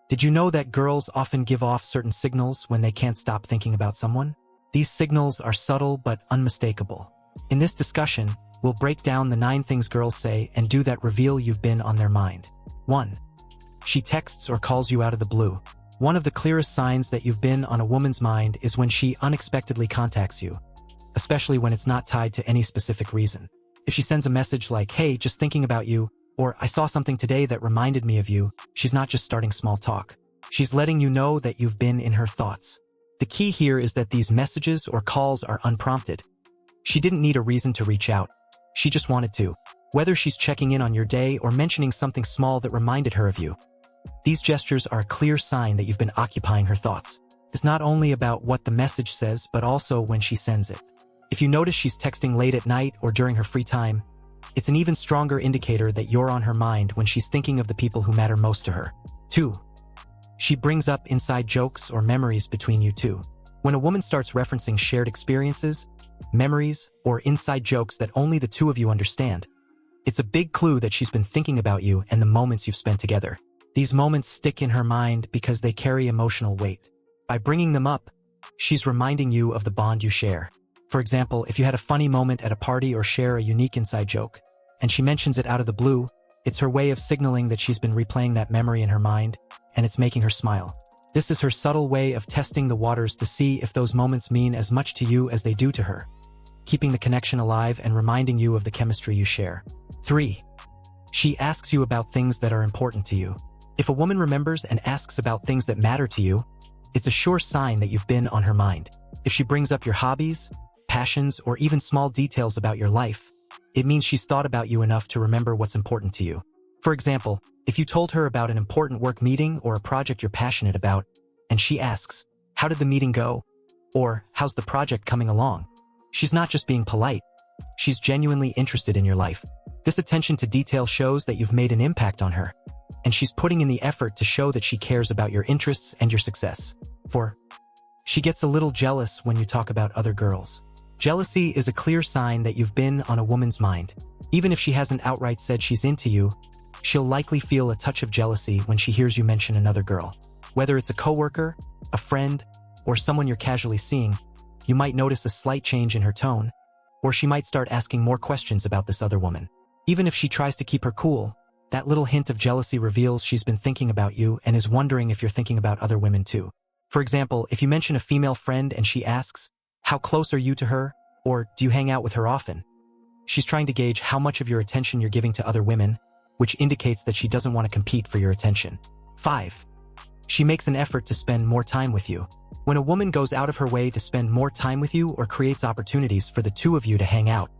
Did you know that girls often give off certain signals when they can't stop thinking about someone? These signals are subtle but unmistakable. In this discussion, we'll break down the 9 things girls say and do that reveal you've been on their mind. 1. She texts or calls you out of the blue. One of the clearest signs that you've been on a woman's mind is when she unexpectedly contacts you, especially when it's not tied to any specific reason. If she sends a message like, "Hey, just thinking about you," or "I saw something today that reminded me of you," she's not just starting small talk. She's letting you know that you've been in her thoughts. The key here is that these messages or calls are unprompted. She didn't need a reason to reach out. She just wanted to. Whether she's checking in on your day or mentioning something small that reminded her of you. These gestures are a clear sign that you've been occupying her thoughts. It's not only about what the message says, but also when she sends it. If you notice she's texting late at night or during her free time, it's an even stronger indicator that you're on her mind when she's thinking of the people who matter most to her. 2. She brings up inside jokes or memories between you two. When a woman starts referencing shared experiences, memories, or inside jokes that only the two of you understand, it's a big clue that she's been thinking about you and the moments you've spent together. These moments stick in her mind because they carry emotional weight. By bringing them up, she's reminding you of the bond you share. For example, if you had a funny moment at a party or share a unique inside joke, and she mentions it out of the blue, it's her way of signaling that she's been replaying that memory in her mind, and it's making her smile. This is her subtle way of testing the waters to see if those moments mean as much to you as they do to her, keeping the connection alive and reminding you of the chemistry you share. 3. She asks you about things that are important to you. If a woman remembers and asks about things that matter to you, it's a sure sign that you've been on her mind. If she brings up your hobbies, passions, or even small details about your life, it means she's thought about you enough to remember what's important to you. For example, if you told her about an important work meeting or a project you're passionate about, and she asks, "How did the meeting go?" or "How's the project coming along?" she's not just being polite. She's genuinely interested in your life. This attention to detail shows that you've made an impact on her, and she's putting in the effort to show that she cares about your interests and your success. 4. She gets a little jealous when you talk about other girls. Jealousy is a clear sign that you've been on a woman's mind. Even if she hasn't outright said she's into you, she'll likely feel a touch of jealousy when she hears you mention another girl. Whether it's a coworker, a friend, or someone you're casually seeing, you might notice a slight change in her tone, or she might start asking more questions about this other woman. Even if she tries to keep her cool, that little hint of jealousy reveals she's been thinking about you and is wondering if you're thinking about other women too. For example, if you mention a female friend and she asks, "How close are you to her?" or "Do you hang out with her often?" she's trying to gauge how much of your attention you're giving to other women, which indicates that she doesn't want to compete for your attention. 5. She makes an effort to spend more time with you. When a woman goes out of her way to spend more time with you or creates opportunities for the two of you to hang out,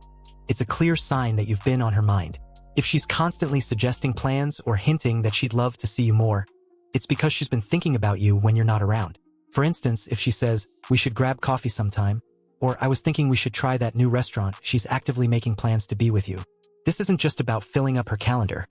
it's a clear sign that you've been on her mind. If she's constantly suggesting plans or hinting that she'd love to see you more, it's because she's been thinking about you when you're not around. For instance, if she says, "We should grab coffee sometime," or "I was thinking we should try that new restaurant," she's actively making plans to be with you. This isn't just about filling up her calendar.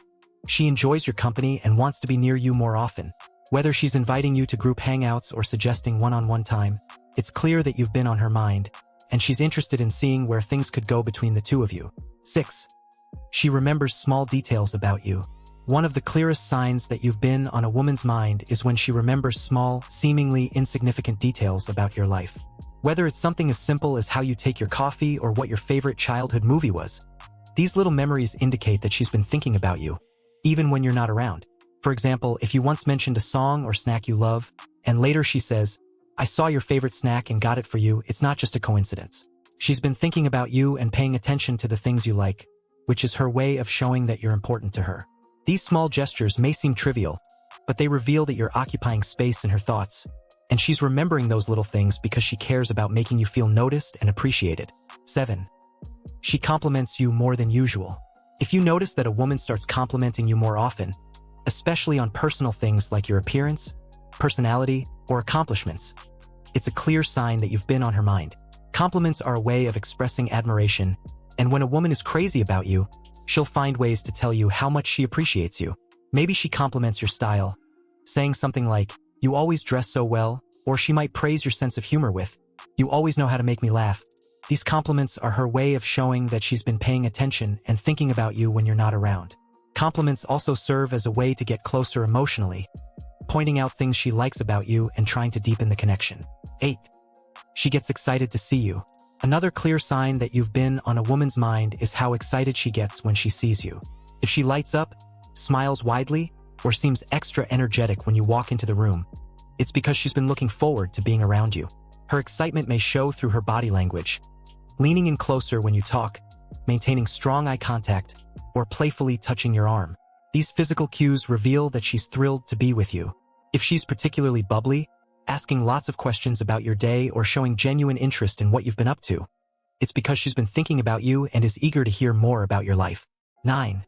She enjoys your company and wants to be near you more often. Whether she's inviting you to group hangouts or suggesting one-on-one time, it's clear that you've been on her mind, and she's interested in seeing where things could go between the two of you. 6. She remembers small details about you. One of the clearest signs that you've been on a woman's mind is when she remembers small, seemingly insignificant details about your life. Whether it's something as simple as how you take your coffee or what your favorite childhood movie was, these little memories indicate that she's been thinking about you, even when you're not around. For example, if you once mentioned a song or snack you love, and later she says, "I saw your favorite snack and got it for you," it's not just a coincidence. She's been thinking about you and paying attention to the things you like, which is her way of showing that you're important to her. These small gestures may seem trivial, but they reveal that you're occupying space in her thoughts, and she's remembering those little things because she cares about making you feel noticed and appreciated. 7. She compliments you more than usual. If you notice that a woman starts complimenting you more often, especially on personal things like your appearance, personality, or accomplishments, it's a clear sign that you've been on her mind. Compliments are a way of expressing admiration, and when a woman is crazy about you, she'll find ways to tell you how much she appreciates you. Maybe she compliments your style, saying something like, "You always dress so well," or she might praise your sense of humor with, "You always know how to make me laugh." These compliments are her way of showing that she's been paying attention and thinking about you when you're not around. Compliments also serve as a way to get closer emotionally. pointing out things she likes about you and trying to deepen the connection. 8. She gets excited to see you. Another clear sign that you've been on a woman's mind is how excited she gets when she sees you. If she lights up, smiles widely, or seems extra energetic when you walk into the room, it's because she's been looking forward to being around you. Her excitement may show through her body language, leaning in closer when you talk, maintaining strong eye contact, or playfully touching your arm. These physical cues reveal that she's thrilled to be with you. If she's particularly bubbly, asking lots of questions about your day or showing genuine interest in what you've been up to, it's because she's been thinking about you and is eager to hear more about your life. 9.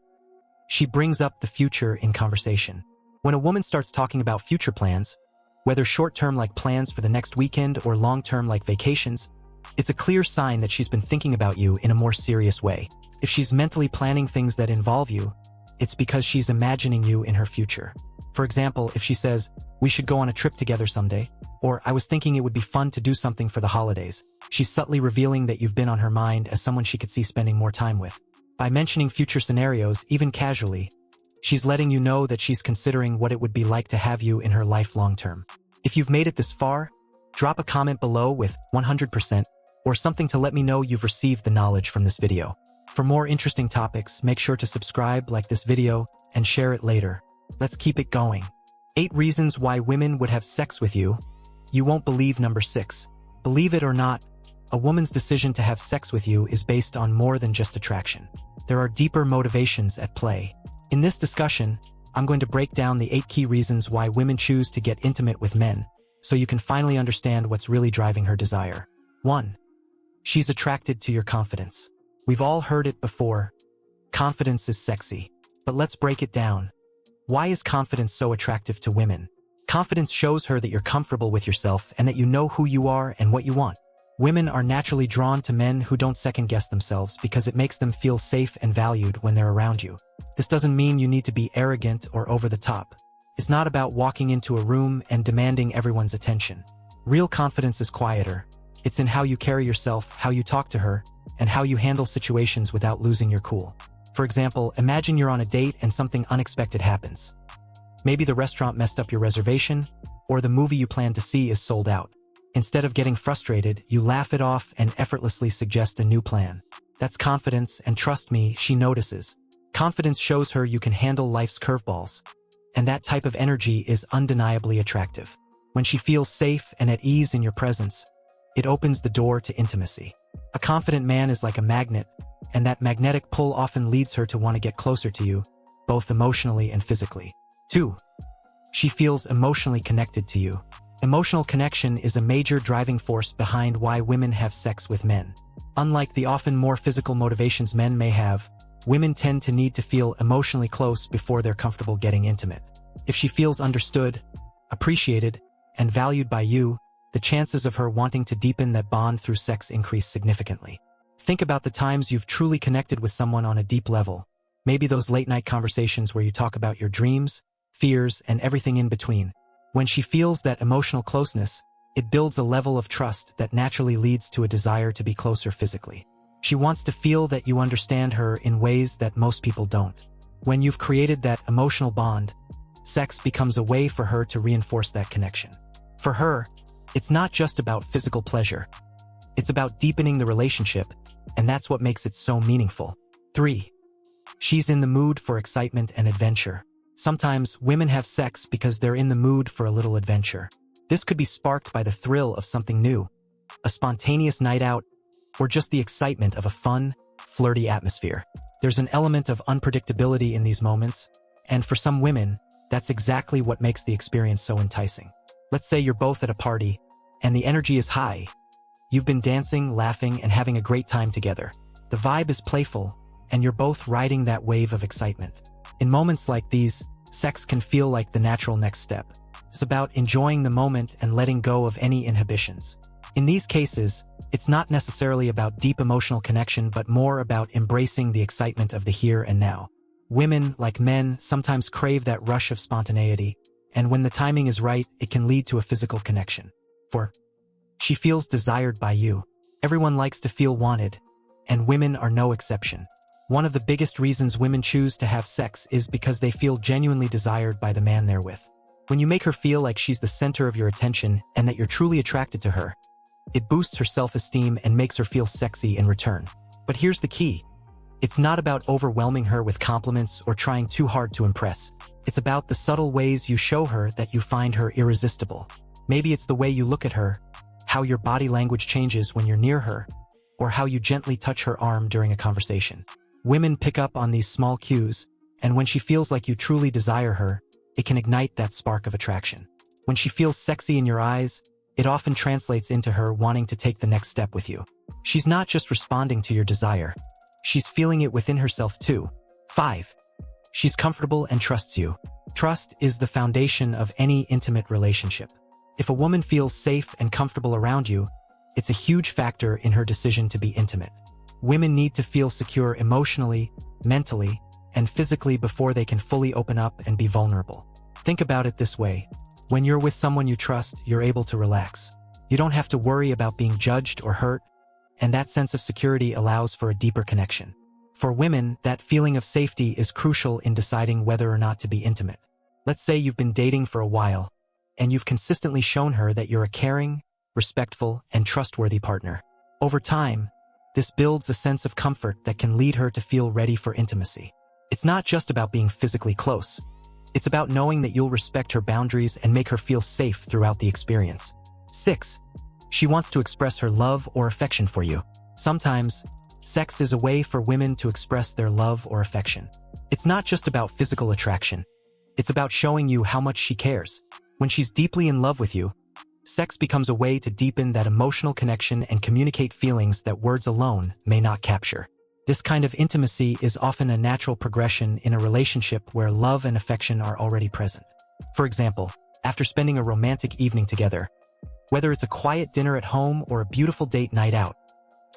She brings up the future in conversation. When a woman starts talking about future plans, whether short-term like plans for the next weekend or long-term like vacations, it's a clear sign that she's been thinking about you in a more serious way. If she's mentally planning things that involve you, it's because she's imagining you in her future. For example, if she says, "We should go on a trip together someday," or "I was thinking it would be fun to do something for the holidays," she's subtly revealing that you've been on her mind as someone she could see spending more time with. By mentioning future scenarios, even casually, she's letting you know that she's considering what it would be like to have you in her life long term. If you've made it this far, drop a comment below with 100% or something to let me know you've received the knowledge from this video. For more interesting topics, make sure to subscribe, like this video, and share it later. Let's keep it going. 8 reasons why women would have sex with you. You won't believe number 6. Believe it or not, a woman's decision to have sex with you is based on more than just attraction. There are deeper motivations at play. In this discussion, I'm going to break down the 8 key reasons why women choose to get intimate with men, so you can finally understand what's really driving her desire. 1. She's attracted to your confidence. We've all heard it before. Confidence is sexy. But let's break it down. Why is confidence so attractive to women? Confidence shows her that you're comfortable with yourself and that you know who you are and what you want. Women are naturally drawn to men who don't second-guess themselves because it makes them feel safe and valued when they're around you. This doesn't mean you need to be arrogant or over the top. It's not about walking into a room and demanding everyone's attention. Real confidence is quieter. It's in how you carry yourself, how you talk to her, and how you handle situations without losing your cool. For example, imagine you're on a date and something unexpected happens. Maybe the restaurant messed up your reservation, or the movie you planned to see is sold out. Instead of getting frustrated, you laugh it off and effortlessly suggest a new plan. That's confidence, and trust me, she notices. Confidence shows her you can handle life's curveballs, and that type of energy is undeniably attractive. When she feels safe and at ease in your presence, it opens the door to intimacy. A confident man is like a magnet, and that magnetic pull often leads her to want to get closer to you, both emotionally and physically. 2. She feels emotionally connected to you. Emotional connection is a major driving force behind why women have sex with men. Unlike the often more physical motivations men may have, women tend to need to feel emotionally close before they're comfortable getting intimate. If she feels understood, appreciated, and valued by you, the chances of her wanting to deepen that bond through sex increase significantly. Think about the times you've truly connected with someone on a deep level. Maybe those late-night conversations where you talk about your dreams, fears, and everything in between. When she feels that emotional closeness, it builds a level of trust that naturally leads to a desire to be closer physically. She wants to feel that you understand her in ways that most people don't. When you've created that emotional bond, sex becomes a way for her to reinforce that connection. For her, it's not just about physical pleasure. It's about deepening the relationship, and that's what makes it so meaningful. 3. She's in the mood for excitement and adventure. Sometimes women have sex because they're in the mood for a little adventure. This could be sparked by the thrill of something new, a spontaneous night out, or just the excitement of a fun, flirty atmosphere. There's an element of unpredictability in these moments, and for some women, that's exactly what makes the experience so enticing. Let's say you're both at a party, and the energy is high. You've been dancing, laughing, and having a great time together. The vibe is playful, and you're both riding that wave of excitement. In moments like these, sex can feel like the natural next step. It's about enjoying the moment and letting go of any inhibitions. In these cases, it's not necessarily about deep emotional connection but more about embracing the excitement of the here and now. Women, like men, sometimes crave that rush of spontaneity, and when the timing is right, it can lead to a physical connection. 4. She feels desired by you. Everyone likes to feel wanted, and women are no exception. One of the biggest reasons women choose to have sex is because they feel genuinely desired by the man they're with. When you make her feel like she's the center of your attention and that you're truly attracted to her, it boosts her self-esteem and makes her feel sexy in return. But here's the key. It's not about overwhelming her with compliments or trying too hard to impress. It's about the subtle ways you show her that you find her irresistible. Maybe it's the way you look at her, how your body language changes when you're near her, or how you gently touch her arm during a conversation. Women pick up on these small cues, and when she feels like you truly desire her, it can ignite that spark of attraction. When she feels sexy in your eyes, it often translates into her wanting to take the next step with you. She's not just responding to your desire. She's feeling it within herself too. 5. She's comfortable and trusts you. Trust is the foundation of any intimate relationship. If a woman feels safe and comfortable around you, it's a huge factor in her decision to be intimate. Women need to feel secure emotionally, mentally, and physically before they can fully open up and be vulnerable. Think about it this way. When you're with someone you trust, you're able to relax. You don't have to worry about being judged or hurt, and that sense of security allows for a deeper connection. For women, that feeling of safety is crucial in deciding whether or not to be intimate. Let's say you've been dating for a while, and you've consistently shown her that you're a caring, respectful, and trustworthy partner. Over time, this builds a sense of comfort that can lead her to feel ready for intimacy. It's not just about being physically close. It's about knowing that you'll respect her boundaries and make her feel safe throughout the experience. 6. She wants to express her love or affection for you. Sometimes, sex is a way for women to express their love or affection. It's not just about physical attraction. It's about showing you how much she cares. When she's deeply in love with you, sex becomes a way to deepen that emotional connection and communicate feelings that words alone may not capture. This kind of intimacy is often a natural progression in a relationship where love and affection are already present. For example, after spending a romantic evening together, whether it's a quiet dinner at home or a beautiful date night out,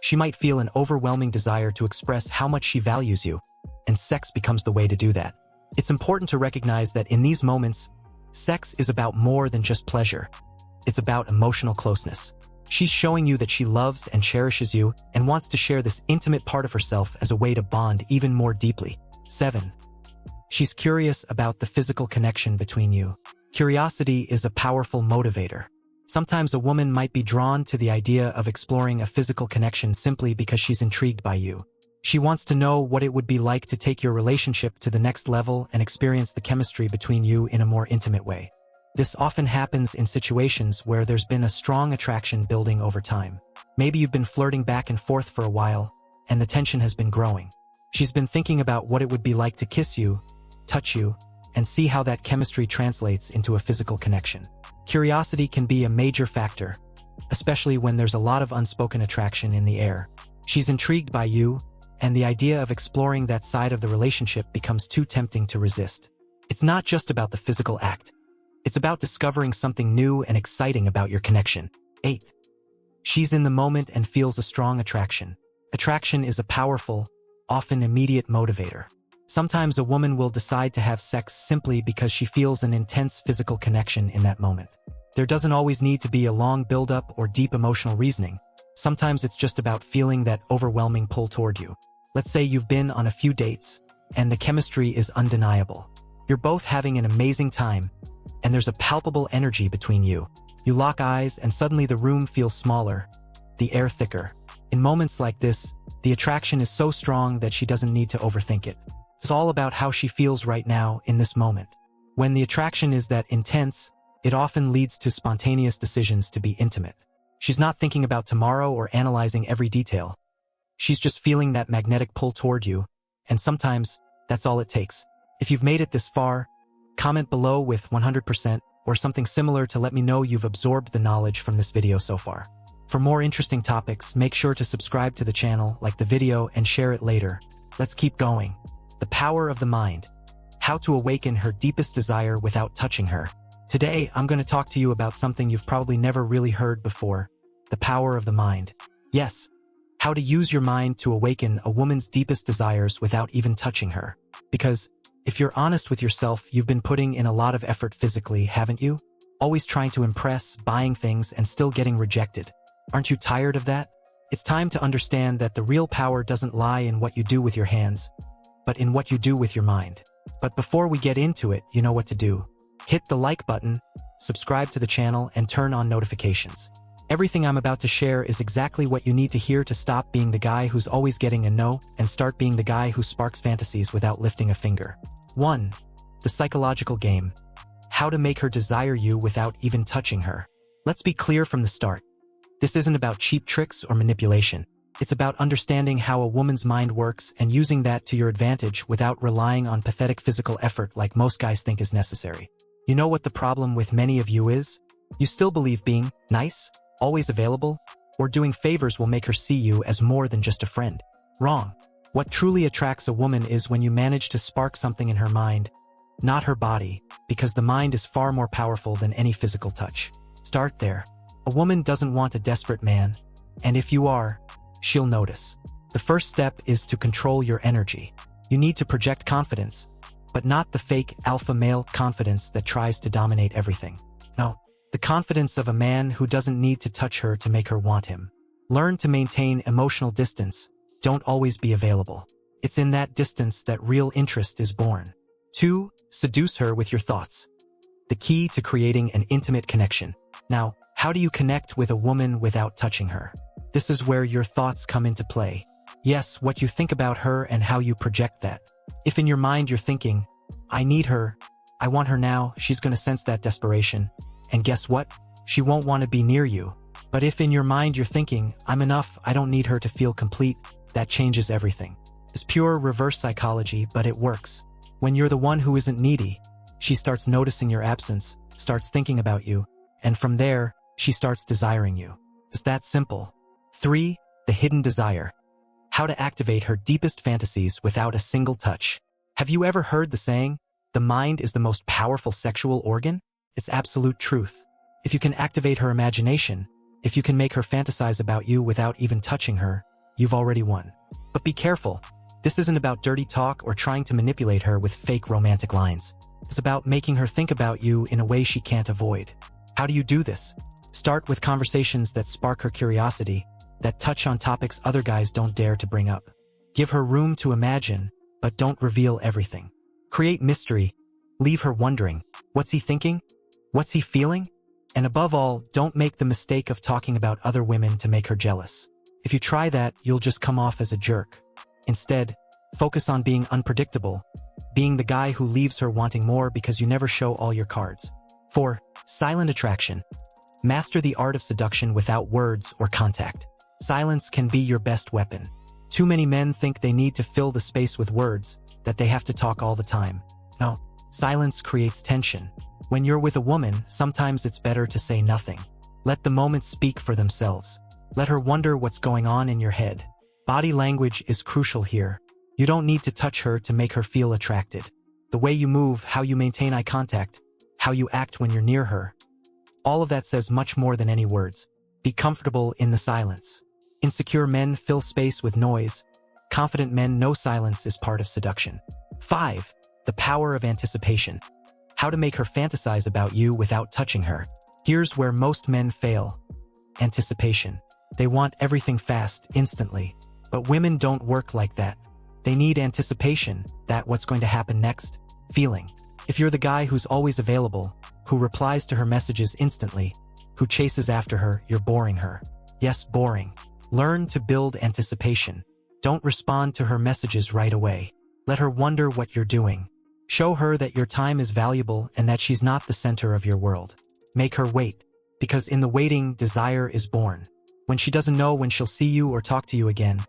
she might feel an overwhelming desire to express how much she values you, and sex becomes the way to do that. It's important to recognize that in these moments, sex is about more than just pleasure. It's about emotional closeness. She's showing you that she loves and cherishes you and wants to share this intimate part of herself as a way to bond even more deeply. 7. She's curious about the physical connection between you. Curiosity is a powerful motivator. Sometimes a woman might be drawn to the idea of exploring a physical connection simply because she's intrigued by you. She wants to know what it would be like to take your relationship to the next level and experience the chemistry between you in a more intimate way. This often happens in situations where there's been a strong attraction building over time. Maybe you've been flirting back and forth for a while, and the tension has been growing. She's been thinking about what it would be like to kiss you, touch you, and see how that chemistry translates into a physical connection. Curiosity can be a major factor, especially when there's a lot of unspoken attraction in the air. She's intrigued by you, and the idea of exploring that side of the relationship becomes too tempting to resist. It's not just about the physical act. It's about discovering something new and exciting about your connection. 8. She's in the moment and feels a strong attraction. Attraction is a powerful, often immediate motivator. Sometimes a woman will decide to have sex simply because she feels an intense physical connection in that moment. There doesn't always need to be a long build-up or deep emotional reasoning. Sometimes it's just about feeling that overwhelming pull toward you. Let's say you've been on a few dates, and the chemistry is undeniable. You're both having an amazing time, and there's a palpable energy between you. You lock eyes, and suddenly the room feels smaller, the air thicker. In moments like this, the attraction is so strong that she doesn't need to overthink it. It's all about how she feels right now in this moment. When the attraction is that intense, it often leads to spontaneous decisions to be intimate. She's not thinking about tomorrow or analyzing every detail. She's just feeling that magnetic pull toward you, and sometimes that's all it takes. If you've made it this far, comment below with 100% or something similar to let me know you've absorbed the knowledge from this video so far. For more interesting topics, make sure to subscribe to the channel, like the video, and share it later. Let's keep going. The power of the mind. How to awaken her deepest desire without touching her. Today, I'm going to talk to you about something you've probably never really heard before. The power of the mind. Yes, how to use your mind to awaken a woman's deepest desires without even touching her. Because, if you're honest with yourself, you've been putting in a lot of effort physically, haven't you? Always trying to impress, buying things, and still getting rejected. Aren't you tired of that? It's time to understand that the real power doesn't lie in what you do with your hands, but in what you do with your mind. But before we get into it, you know what to do. Hit the like button, subscribe to the channel, and turn on notifications. Everything I'm about to share is exactly what you need to hear to stop being the guy who's always getting a no and start being the guy who sparks fantasies without lifting a finger. 1. The psychological game. How to make her desire you without even touching her. Let's be clear from the start. This isn't about cheap tricks or manipulation. It's about understanding how a woman's mind works and using that to your advantage without relying on pathetic physical effort like most guys think is necessary. You know what the problem with many of you is? You still believe being nice, always available, or doing favors will make her see you as more than just a friend. Wrong. What truly attracts a woman is when you manage to spark something in her mind, not her body, because the mind is far more powerful than any physical touch. Start there. A woman doesn't want a desperate man, and if you are, she'll notice. The first step is to control your energy. You need to project confidence, but not the fake alpha male confidence that tries to dominate everything. No, the confidence of a man who doesn't need to touch her to make her want him. Learn to maintain emotional distance. Don't always be available. It's in that distance that real interest is born. 2. Seduce her with your thoughts. The key to creating an intimate connection. Now, how do you connect with a woman without touching her? This is where your thoughts come into play. Yes, what you think about her and how you project that. If in your mind you're thinking, I need her, I want her now, she's going to sense that desperation. And guess what? She won't want to be near you. But if in your mind you're thinking, I'm enough, I don't need her to feel complete, that changes everything. It's pure reverse psychology, but it works. When you're the one who isn't needy, she starts noticing your absence, starts thinking about you, and from there, she starts desiring you. It's that simple. 3. The hidden desire. How to activate her deepest fantasies without a single touch. Have you ever heard the saying, the mind is the most powerful sexual organ? It's absolute truth. If you can activate her imagination, if you can make her fantasize about you without even touching her, you've already won. But be careful. This isn't about dirty talk or trying to manipulate her with fake romantic lines. It's about making her think about you in a way she can't avoid. How do you do this? Start with conversations that spark her curiosity, that touch on topics other guys don't dare to bring up. Give her room to imagine, but don't reveal everything. Create mystery. Leave her wondering, what's he thinking? What's he feeling? And above all, don't make the mistake of talking about other women to make her jealous. If you try that, you'll just come off as a jerk. Instead, focus on being unpredictable, being the guy who leaves her wanting more because you never show all your cards. 4. Silent attraction. Master the art of seduction without words or contact. Silence can be your best weapon. Too many men think they need to fill the space with words, that they have to talk all the time. No, silence creates tension. When you're with a woman, sometimes it's better to say nothing. Let the moments speak for themselves. Let her wonder what's going on in your head. Body language is crucial here. You don't need to touch her to make her feel attracted. The way you move, how you maintain eye contact, how you act when you're near her. All of that says much more than any words. Be comfortable in the silence. Insecure men fill space with noise. Confident men know silence is part of seduction. 5. The power of anticipation. How to make her fantasize about you without touching her. Here's where most men fail. Anticipation. They want everything fast, instantly. But women don't work like that. They need anticipation, that what's going to happen next, feeling. If you're the guy who's always available, who replies to her messages instantly, who chases after her, you're boring her. Yes, boring. Learn to build anticipation. Don't respond to her messages right away. Let her wonder what you're doing. Show her that your time is valuable and that she's not the center of your world. Make her wait, because in the waiting, desire is born. When she doesn't know when she'll see you or talk to you again,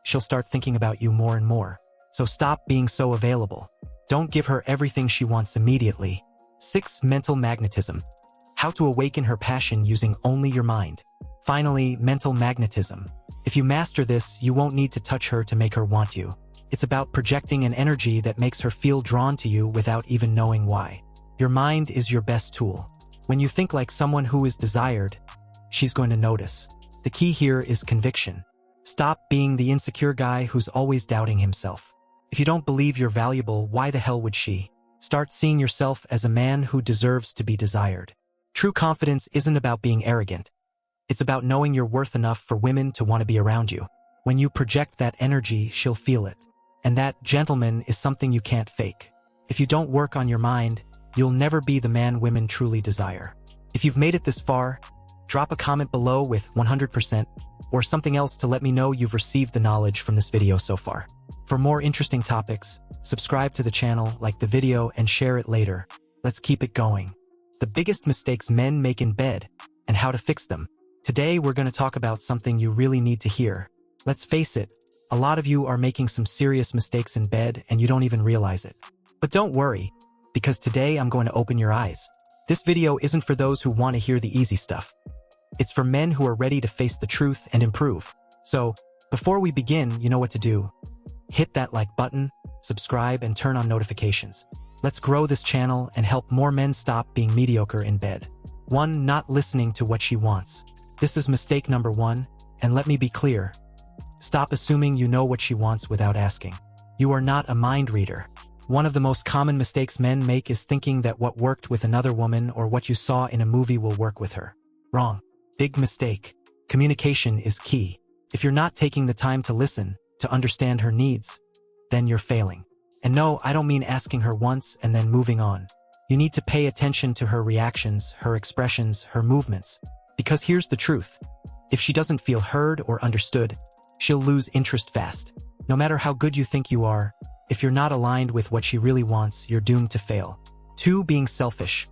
she'll start thinking about you more and more. So stop being so available. Don't give her everything she wants immediately. 6. Mental magnetism. How to awaken her passion using only your mind. Finally, mental magnetism. If you master this, you won't need to touch her to make her want you. It's about projecting an energy that makes her feel drawn to you without even knowing why. Your mind is your best tool. When you think like someone who is desired, she's going to notice. The key here is conviction. Stop being the insecure guy who's always doubting himself. If you don't believe you're valuable, why the hell would she? Start seeing yourself as a man who deserves to be desired. True confidence isn't about being arrogant. It's about knowing you're worth enough for women to want to be around you. When you project that energy, she'll feel it. And that, gentleman, is something you can't fake. If you don't work on your mind, you'll never be the man women truly desire. If you've made it this far, drop a comment below with 100% or something else to let me know you've received the knowledge from this video so far. For more interesting topics, subscribe to the channel, like the video, and share it later. Let's keep it going. The biggest mistakes men make in bed and how to fix them. Today we're going to talk about something you really need to hear. Let's face it, a lot of you are making some serious mistakes in bed and you don't even realize it. But don't worry, because today I'm going to open your eyes. This video isn't for those who want to hear the easy stuff. It's for men who are ready to face the truth and improve. So, before we begin, you know what to do. Hit that like button, subscribe, and turn on notifications. Let's grow this channel and help more men stop being mediocre in bed. 1. Not listening to what she wants. This is mistake number 1, and let me be clear. Stop assuming you know what she wants without asking. You are not a mind reader. One of the most common mistakes men make is thinking that what worked with another woman or what you saw in a movie will work with her. Wrong. Big mistake. Communication is key. If you're not taking the time to listen, to understand her needs, then you're failing. And no, I don't mean asking her once and then moving on. You need to pay attention to her reactions, her expressions, her movements. Because here's the truth. If she doesn't feel heard or understood, she'll lose interest fast. No matter how good you think you are, if you're not aligned with what she really wants, you're doomed to fail. 2. Being selfish.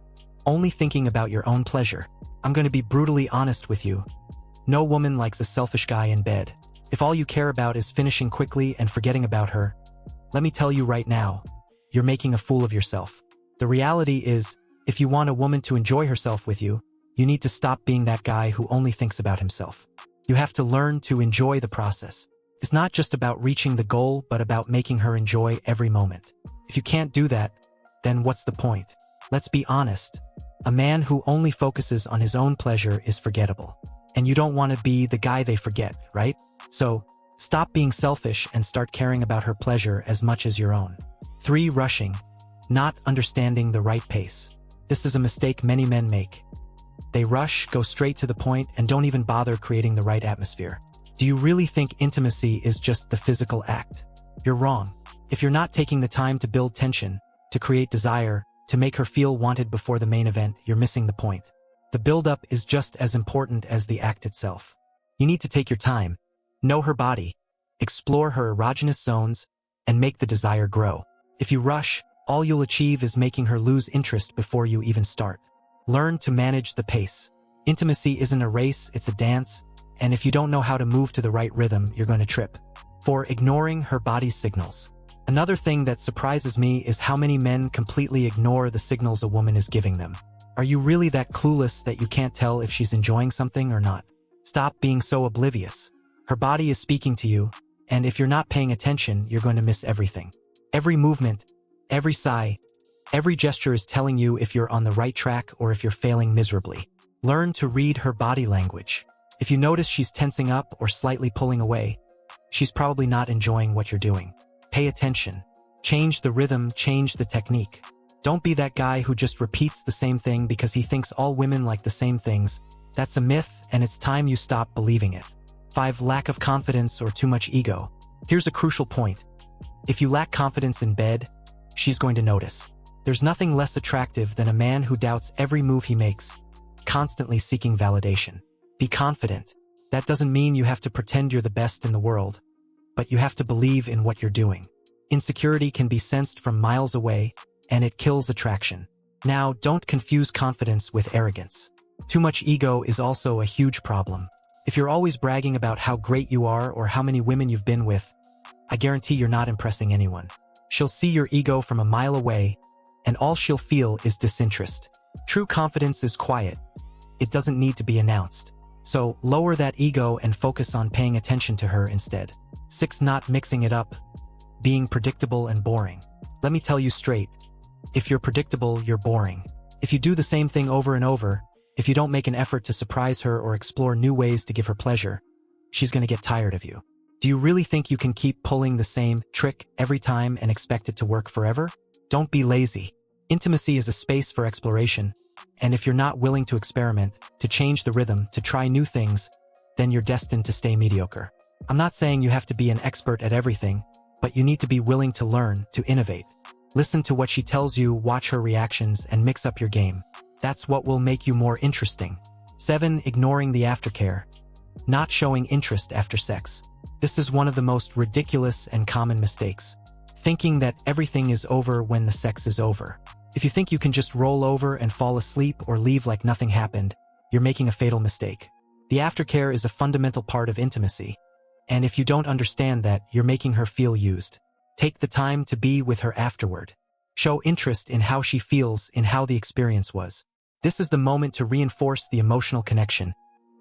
Only thinking about your own pleasure. I'm going to be brutally honest with you. No woman likes a selfish guy in bed. If all you care about is finishing quickly and forgetting about her, let me tell you right now, you're making a fool of yourself. The reality is, if you want a woman to enjoy herself with you, you need to stop being that guy who only thinks about himself. You have to learn to enjoy the process. It's not just about reaching the goal, but about making her enjoy every moment. If you can't do that, then what's the point? Let's be honest. A man who only focuses on his own pleasure is forgettable. And you don't want to be the guy they forget, right? So, stop being selfish and start caring about her pleasure as much as your own. 3. Rushing. Not understanding the right pace. This is a mistake many men make. They rush, go straight to the point, and don't even bother creating the right atmosphere. Do you really think intimacy is just the physical act? You're wrong. If you're not taking the time to build tension, to create desire, to make her feel wanted before the main event, you're missing the point. The build-up is just as important as the act itself. You need to take your time, know her body, explore her erogenous zones, and make the desire grow. If you rush, all you'll achieve is making her lose interest before you even start. Learn to manage the pace. Intimacy isn't a race, it's a dance, and if you don't know how to move to the right rhythm, you're going to trip. 4. Ignoring her body's signals. Another thing that surprises me is how many men completely ignore the signals a woman is giving them. Are you really that clueless that you can't tell if she's enjoying something or not? Stop being so oblivious. Her body is speaking to you, and if you're not paying attention, you're going to miss everything. Every movement, every sigh, every gesture is telling you if you're on the right track or if you're failing miserably. Learn to read her body language. If you notice she's tensing up or slightly pulling away, she's probably not enjoying what you're doing. Pay attention. Change the rhythm, change the technique. Don't be that guy who just repeats the same thing because he thinks all women like the same things. That's a myth, and it's time you stop believing it. 5. Lack of confidence or too much ego. Here's a crucial point. If you lack confidence in bed, she's going to notice. There's nothing less attractive than a man who doubts every move he makes, constantly seeking validation. Be confident. That doesn't mean you have to pretend you're the best in the world, but you have to believe in what you're doing. Insecurity can be sensed from miles away, and it kills attraction. Now, don't confuse confidence with arrogance. Too much ego is also a huge problem. If you're always bragging about how great you are or how many women you've been with, I guarantee you're not impressing anyone. She'll see your ego from a mile away, and all she'll feel is disinterest. True confidence is quiet. It doesn't need to be announced. So, lower that ego and focus on paying attention to her instead. 6. Not mixing it up. Being predictable and boring. Let me tell you straight. If you're predictable, you're boring. If you do the same thing over and over, if you don't make an effort to surprise her or explore new ways to give her pleasure, she's going to get tired of you. Do you really think you can keep pulling the same trick every time and expect it to work forever? Don't be lazy. Intimacy is a space for exploration, and if you're not willing to experiment, to change the rhythm, to try new things, then you're destined to stay mediocre. I'm not saying you have to be an expert at everything, but you need to be willing to learn, to innovate. Listen to what she tells you, watch her reactions, and mix up your game. That's what will make you more interesting. 7. Ignoring the aftercare. Not showing interest after sex. This is one of the most ridiculous and common mistakes. Thinking that everything is over when the sex is over. If you think you can just roll over and fall asleep or leave like nothing happened, you're making a fatal mistake. The aftercare is a fundamental part of intimacy. And if you don't understand that, you're making her feel used. Take the time to be with her afterward. Show interest in how she feels, in how the experience was. This is the moment to reinforce the emotional connection,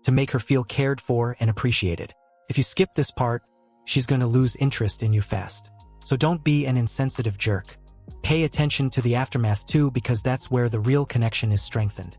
to make her feel cared for and appreciated. If you skip this part, she's going to lose interest in you fast. So don't be an insensitive jerk. Pay attention to the aftermath too, because that's where the real connection is strengthened.